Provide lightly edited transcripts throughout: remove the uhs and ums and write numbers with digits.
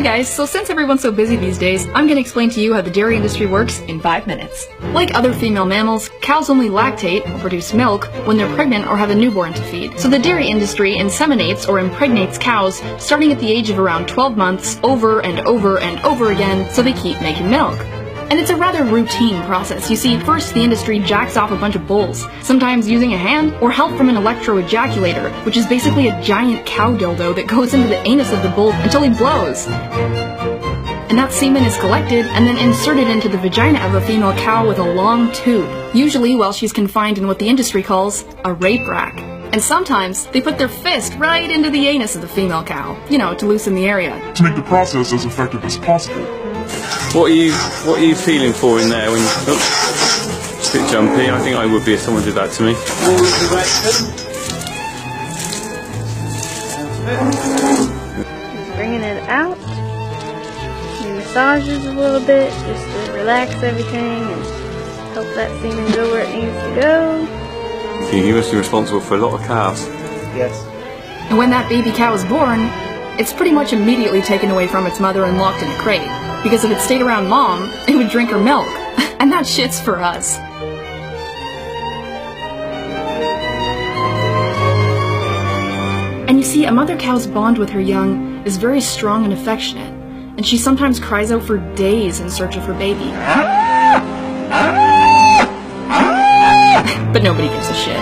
guys, so since everyone's so busy these days, I'm gonna explain to you how the dairy industry works in 5 minutes. Like other female mammals, cows only lactate, or produce milk, when they're pregnant or have a newborn to feed. So the dairy industry inseminates or impregnates cows starting at the age of around 12 months over and over and over again so they keep making milk. And it's a rather routine process. You see, first the industry jacks off a bunch of bulls, sometimes using a hand or help from an electro-ejaculator, which is basically a giant cow dildo that goes into the anus of the bull until he blows. And that semen is collected and then inserted into the vagina of a female cow with a long tube, usually while she's confined in what the industry calls a rape rack. And sometimes they put their fist right into the anus of the female cow, you know, to loosen the area. To make the process as effective as possible. What are you feeling for in there when it's a bit jumpy? I think I would be if someone did that to me. Just bringing it out. He massages a little bit just to relax everything and help that semen go where it needs to go. You must be responsible for a lot of cows. Yes. And when that baby cow is born, it's pretty much immediately taken away from its mother and locked in a crate. Because if it stayed around mom, it would drink her milk. And that shit's for us. And you see, a mother cow's bond with her young is very strong and affectionate, and she sometimes cries out for days in search of her baby. But nobody gives a shit.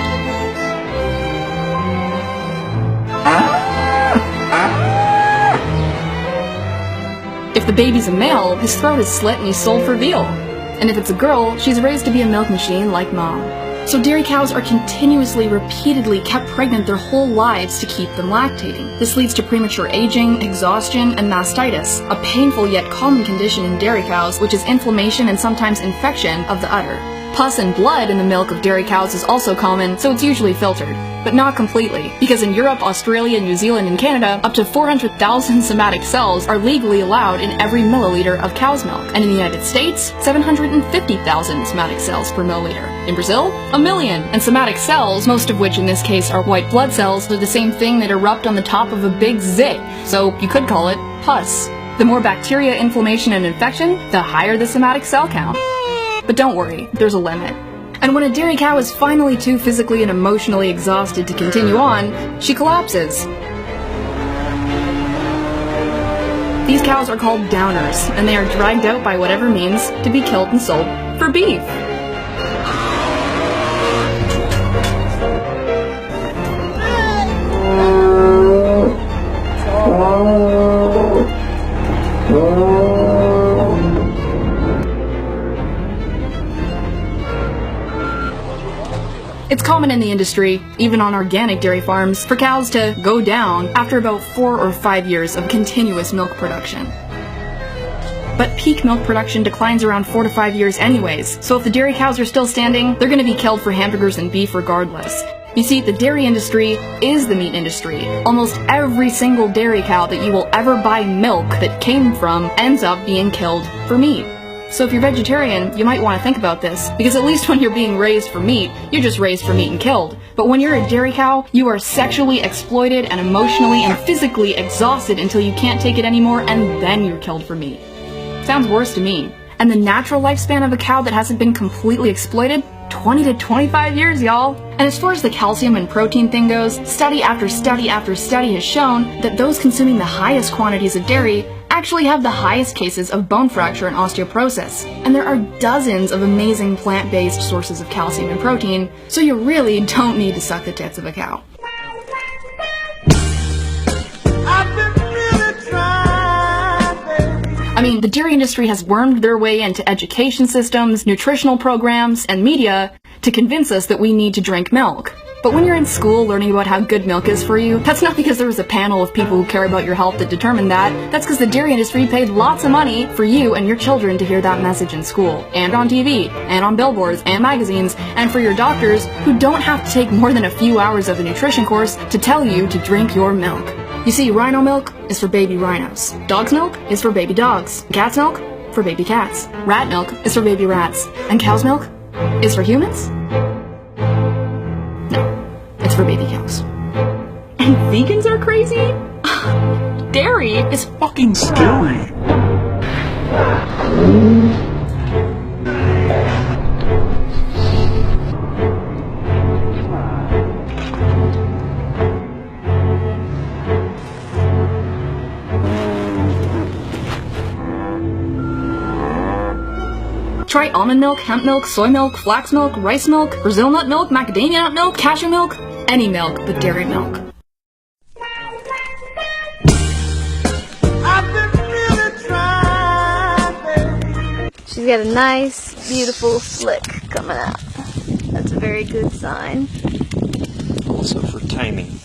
If the baby's a male, his throat is slit and he's sold for veal. And if it's a girl, she's raised to be a milk machine like mom. So dairy cows are continuously, repeatedly kept pregnant their whole lives to keep them lactating. This leads to premature aging, exhaustion, and mastitis, a painful yet common condition in dairy cows, which is inflammation and sometimes infection of the udder. Pus and blood in the milk of dairy cows is also common, so it's usually filtered. But not completely, because in Europe, Australia, New Zealand, and Canada, up to 400,000 somatic cells are legally allowed in every milliliter of cow's milk. And in the United States, 750,000 somatic cells per milliliter. In Brazil, 1 million. And somatic cells, most of which in this case are white blood cells, are the same thing that erupt on the top of a big zit. So you could call it pus. The more bacteria, inflammation, and infection, the higher the somatic cell count. But don't worry, there's a limit. And when a dairy cow is finally too physically and emotionally exhausted to continue on, she collapses. These cows are called downers, and they are dragged out by whatever means to be killed and sold for beef. It's common in the industry, even on organic dairy farms, for cows to go down after about 4 or 5 years of continuous milk production. But peak milk production declines around 4 to 5 years anyways, so if the dairy cows are still standing, they're gonna be killed for hamburgers and beef regardless. You see, the dairy industry is the meat industry. Almost every single dairy cow that you will ever buy milk that came from ends up being killed for meat. So if you're vegetarian, you might want to think about this, because at least when you're being raised for meat, you're just raised for meat and killed. But when you're a dairy cow, you are sexually exploited and emotionally and physically exhausted until you can't take it anymore, and then you're killed for meat. Sounds worse to me. And the natural lifespan of a cow that hasn't been completely exploited? 20 to 25 years, y'all. And as far as the calcium and protein thing goes, study after study after study has shown that those consuming the highest quantities of dairy actually have the highest cases of bone fracture and osteoporosis. And there are dozens of amazing plant-based sources of calcium and protein, so you really don't need to suck the tits of a cow. I mean, the dairy industry has wormed their way into education systems, nutritional programs, and media to convince us that we need to drink milk. But when you're in school learning about how good milk is for you, that's not because there was a panel of people who care about your health that determined that. That's because the dairy industry paid lots of money for you and your children to hear that message in school, and on TV, and on billboards, and magazines, and for your doctors who don't have to take more than a few hours of a nutrition course to tell you to drink your milk. You see, rhino milk is for baby rhinos. Dog's milk is for baby dogs. Cat's milk? For baby cats. Rat milk is for baby rats. And cow's milk is for humans? No, it's for baby cows. And vegans are crazy? dairy is Fucking scary. Try almond milk, hemp milk, soy milk, flax milk, rice milk, Brazil nut milk, macadamia nut milk, cashew milk, any milk but dairy milk. She's got a nice, beautiful slick coming out. That's a very good sign. Also for timing.